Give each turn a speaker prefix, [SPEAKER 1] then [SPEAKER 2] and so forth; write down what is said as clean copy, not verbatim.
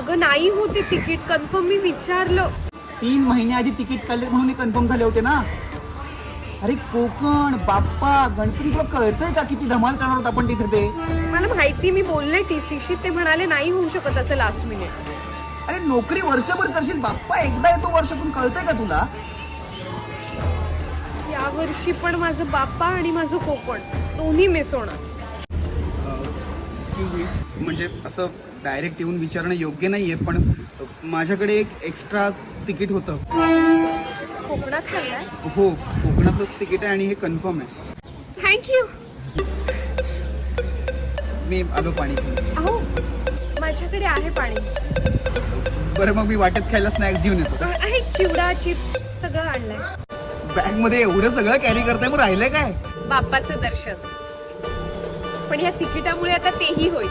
[SPEAKER 1] अगं नाही होते तिकीट कन्फर्म, मी विचारलं.
[SPEAKER 2] 3 महिने आधी तिकीट काढले म्हणून कन्फर्म झाले होते ना. अरे कोकण बाप्पा गणपती तुला कळतंय का किती धमाल करणार होत आपण तिथे ते.
[SPEAKER 1] मला माहिती, मी बोलले टीसीशी, ते म्हणाले नाही होऊ शकत असं लास्ट मिनिट.
[SPEAKER 2] अरे नोकरी वर्षभर करशील बाप्पा, एकदा येतो वर्षातून, कळतंय का तुला.
[SPEAKER 1] या वर्षी पण माझं बाप्पा आणि माझं कोकण दोन्ही मिस होणार.
[SPEAKER 2] एक्सक्यूज मी, म्हणजे असं डायरेक्ट येऊन विचारणं योग्य नाहीये, पण माझ्याकडे एक एक्स्ट्रा तिकीट होतं.
[SPEAKER 1] कोकणात चाललाय?
[SPEAKER 2] हो, कोकणातलंच तिकीट आहे आणि हे कन्फर्म आहे.
[SPEAKER 1] थँक्यू.
[SPEAKER 2] मी आलो पाणी घेऊन.
[SPEAKER 1] अहो माझ्याकडे आहे पाणी.
[SPEAKER 2] बरं मग मी वाटेत खायला स्नॅक्स घेऊन येतो.
[SPEAKER 1] आहे चिवडा चिप्स सगळं आणलंय.
[SPEAKER 2] बॅगमध्ये एवढं सगळं कॅरी करताय, मग राहिलंय काय?
[SPEAKER 1] बाप्पाचं दर्शन. पण या तिकिटामुळे आता तेही होईल.